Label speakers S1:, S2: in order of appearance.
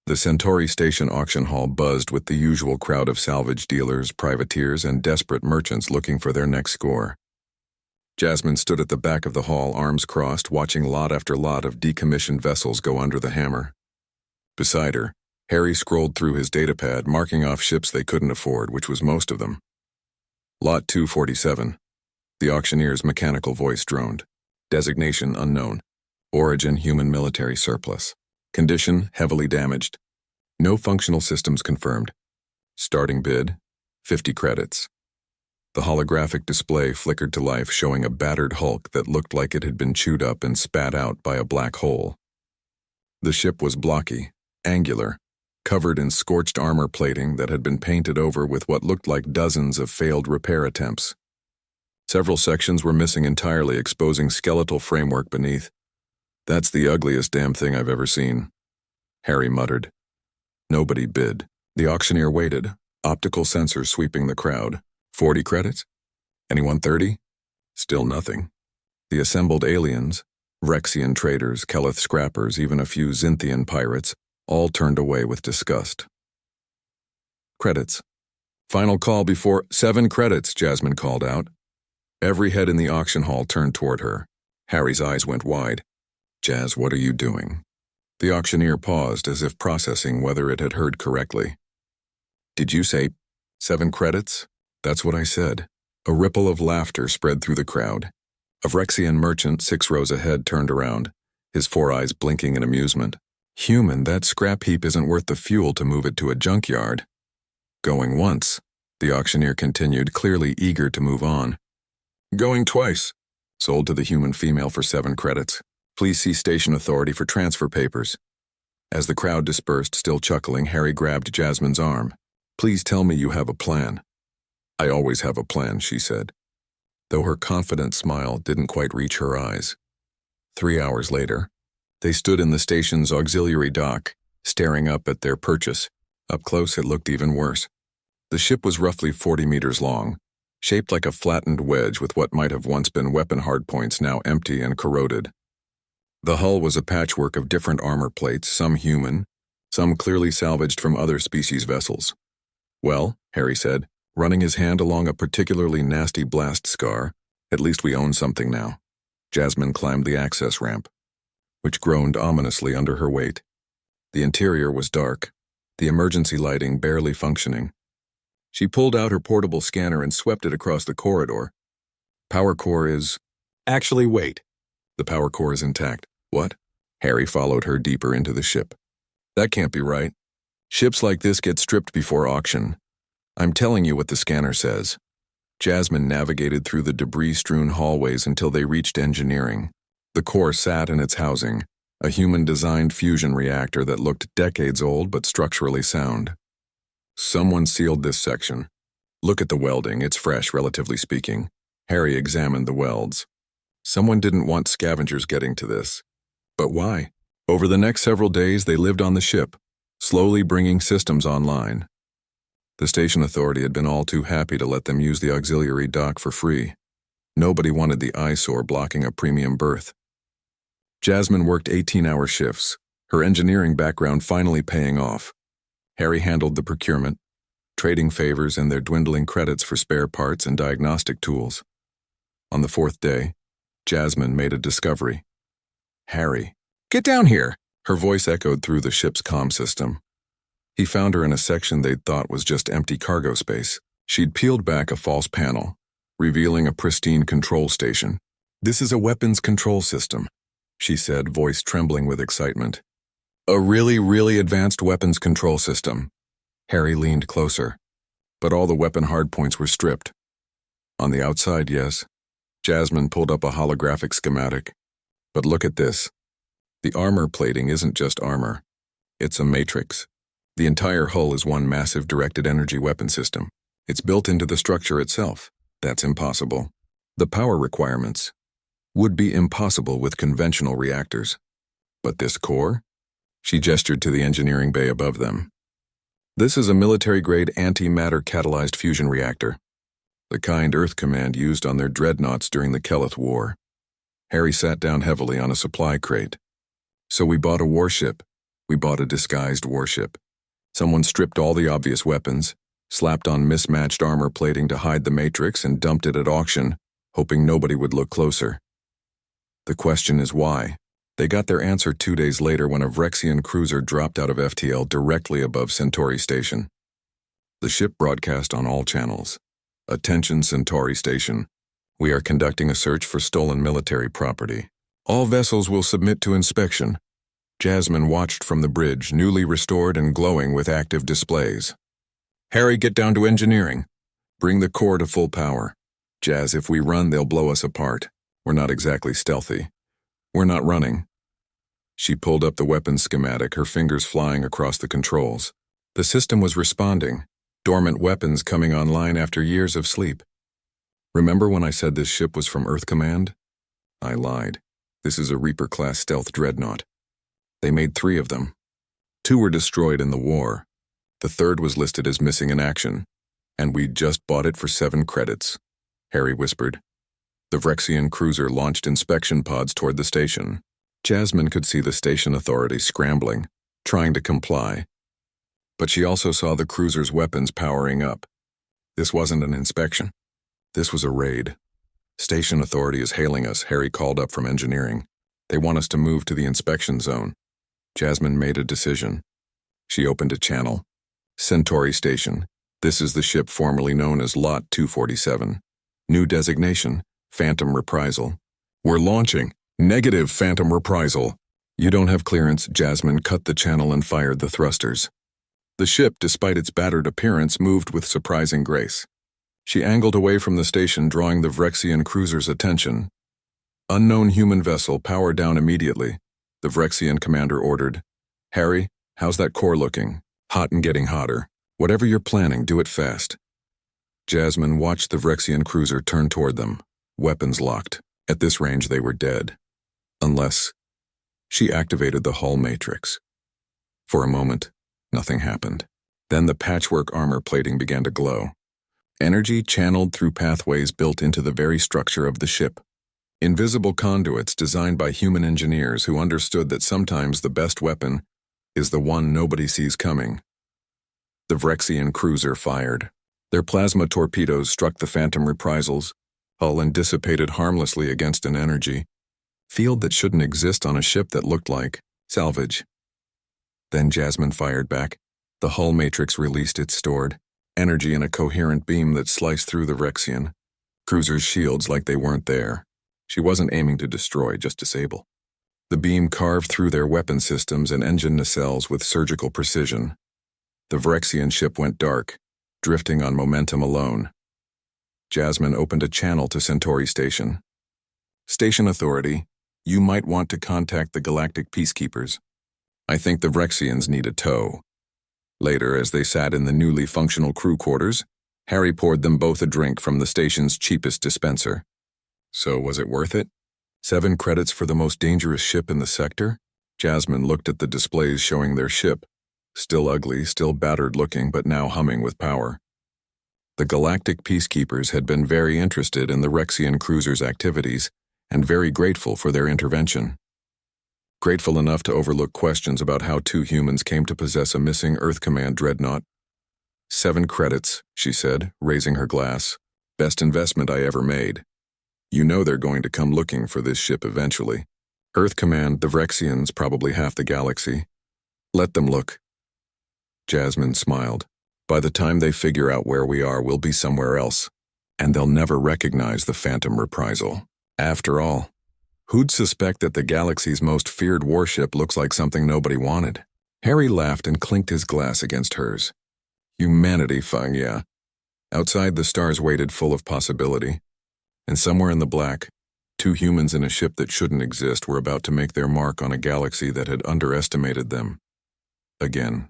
S1: The Centauri Station auction hall buzzed with the usual crowd of salvage dealers, privateers, and desperate merchants looking for their next score. Jasmine stood at the back of the hall, arms crossed, watching lot after lot of decommissioned vessels go under the hammer. Beside her, Harry scrolled through his datapad, marking off ships they couldn't afford, which was most of them. Lot 247. The auctioneer's mechanical voice droned. Designation unknown. Origin human military surplus. Condition heavily damaged. No functional systems confirmed. Starting bid, 50 credits. The holographic display flickered to life, showing a battered hulk that looked like it had been chewed up and spat out by a black hole. The ship was blocky, angular, covered in scorched armor plating that had been painted over with what looked like dozens of failed repair attempts. Several sections were missing entirely, exposing skeletal framework beneath. "That's the ugliest damn thing I've ever seen," Harry muttered. Nobody bid. The auctioneer waited, optical sensors sweeping the crowd. 40 credits? Anyone 30? Still nothing. The assembled aliens, Rexian traders, Keleth scrappers, even a few Xinthian pirates, all turned away with disgust. Credits. Final call before 7 credits, Jasmine called out. Every head in the auction hall turned toward her. Harry's eyes went wide. "Jazz, what are you doing?" The auctioneer paused, as if processing whether it had heard correctly. "Did you say 7 credits?" "That's what I said." A ripple of laughter spread through the crowd. A Rexian merchant 6 rows ahead turned around, his 4 eyes blinking in amusement. "Human, that scrap heap isn't worth the fuel to move it to a junkyard." "Going once," the auctioneer continued, clearly eager to move on. "Going twice." Sold to the human female for 7 credits. Please see station authority for transfer papers. As the crowd dispersed, still chuckling, Harry grabbed Jasmine's arm. "Please tell me you have a plan." "I always have a plan," she said, though her confident smile didn't quite reach her eyes. 3 hours later, they stood in the station's auxiliary dock, staring up at their purchase. Up close, it looked even worse. The ship was roughly 40 meters long, shaped like a flattened wedge with what might have once been weapon hardpoints now empty and corroded. The hull was a patchwork of different armor plates, some human, some clearly salvaged from other species vessels. "Well," Harry said, running his hand along a particularly nasty blast scar, "at least we own something now." Jasmine climbed the access ramp, which groaned ominously under her weight. The interior was dark, the emergency lighting barely functioning. She pulled out her portable scanner and swept it across the corridor. "Power core is..." "Actually, wait. The power core is intact." "What?" Harry followed her deeper into the ship. "That can't be right. Ships like this get stripped before auction. I'm telling you what the scanner says." Jasmine navigated through the debris-strewn hallways until they reached engineering. The core sat in its housing, a human-designed fusion reactor that looked decades old but structurally sound. "Someone sealed this section. Look at the welding, it's fresh, relatively speaking." Harry examined the welds. Someone didn't want scavengers getting to this. But why? Over the next several days, they lived on the ship, slowly bringing systems online. The station authority had been all too happy to let them use the auxiliary dock for free. Nobody wanted the eyesore blocking a premium berth. Jasmine worked 18-hour shifts, her engineering background finally paying off. Harry handled the procurement, trading favors and their dwindling credits for spare parts and diagnostic tools. On the 4th day, Jasmine made a discovery. "Harry, get down here!" Her voice echoed through the ship's comm system. He found her in a section they'd thought was just empty cargo space. She'd peeled back a false panel, revealing a pristine control station. "This is a weapons control system," she said, voice trembling with excitement. "A really, really advanced weapons control system." Harry leaned closer. But all the weapon hardpoints were stripped. On the outside, yes. Jasmine pulled up a holographic schematic. But look at this. The armor plating isn't just armor. It's a matrix. The entire hull is one massive directed energy weapon system. It's built into the structure itself. That's impossible. The power requirements would be impossible with conventional reactors. But this core? She gestured to the engineering bay above them. This is a military-grade antimatter catalyzed fusion reactor, the kind Earth Command used on their dreadnoughts during the Keleth War. Harry sat down heavily on a supply crate. "So we bought a warship. We bought a disguised warship. Someone stripped all the obvious weapons, slapped on mismatched armor plating to hide the matrix, and dumped it at auction, hoping nobody would look closer. The question is why? They got their answer 2 days later when a Vrexian cruiser dropped out of FTL directly above Centauri Station. The ship broadcast on all channels. "Attention Centauri Station. We are conducting a search for stolen military property. All vessels will submit to inspection." Jasmine watched from the bridge, newly restored and glowing with active displays. "Harry, get down to engineering. Bring the core to full power. Jazz, if we run, they'll blow us apart. We're not exactly stealthy. We're not running." She pulled up the weapons schematic, her fingers flying across the controls. The system was responding, dormant weapons coming online after years of sleep. "Remember when I said this ship was from Earth Command? I lied. This is a Reaper-class stealth dreadnought. They made 3 of them. 2 were destroyed in the war. The 3rd was listed as missing in action, and we just bought it for 7 credits," Harry whispered. The Vrexian cruiser launched inspection pods toward the station. Jasmine could see the station authorities scrambling, trying to comply. But she also saw the cruiser's weapons powering up. This wasn't an inspection. This was a raid. "Station authority is hailing us," Harry called up from engineering. "They want us to move to the inspection zone." Jasmine made a decision. She opened a channel. "Centauri Station. This is the ship formerly known as Lot 247. New designation, Phantom Reprisal. We're launching. Negative Phantom Reprisal. You don't have clearance." Jasmine cut the channel and fired the thrusters. The ship, despite its battered appearance, moved with surprising grace. She angled away from the station, drawing the Vrexian cruiser's attention. "Unknown human vessel, power down immediately," the Vrexian commander ordered. "Harry, how's that core looking?" "Hot and getting hotter. Whatever you're planning, do it fast." Jasmine watched the Vrexian cruiser turn toward them, weapons locked. At this range, they were dead. Unless... She activated the hull matrix. For a moment, nothing happened. Then the patchwork armor plating began to glow. Energy channeled through pathways built into the very structure of the ship. Invisible conduits designed by human engineers who understood that sometimes the best weapon is the one nobody sees coming. The Vrexian cruiser fired. Their plasma torpedoes struck the Phantom Reprisals, hull, and dissipated harmlessly against an energy field that shouldn't exist on a ship that looked like salvage. Then Jasmine fired back. The hull matrix released its stored energy in a coherent beam that sliced through the Vrexian cruiser's shields like they weren't there. She wasn't aiming to destroy, just disable. The beam carved through their weapon systems and engine nacelles with surgical precision. The Vrexian ship went dark, drifting on momentum alone. Jasmine opened a channel to Centauri Station. "Station authority, you might want to contact the Galactic peacekeepers. I think the Vrexians need a tow." Later, as they sat in the newly functional crew quarters, Harry poured them both a drink from the station's cheapest dispenser. "So was it worth it? 7 credits for the most dangerous ship in the sector?" Jasmine looked at the displays showing their ship, still ugly, still battered looking, but now humming with power. The Galactic peacekeepers had been very interested in the Vrexian cruiser's activities and very grateful for their intervention. Grateful enough to overlook questions about how 2 humans came to possess a missing Earth Command dreadnought. 7 credits, she said, raising her glass. "Best investment I ever made. You know they're going to come looking for this ship eventually. Earth Command, the Vrexians, probably half the galaxy. Let them look." Jasmine smiled. "By the time they figure out where we are, we'll be somewhere else, and they'll never recognize the Phantom Reprisal. After all, who'd suspect that the galaxy's most feared warship looks like something nobody wanted?" Harry laughed and clinked his glass against hers. "Humanity, fung, yeah." Outside, the stars waited, full of possibility. And somewhere in the black, 2 humans in a ship that shouldn't exist were about to make their mark on a galaxy that had underestimated them. Again.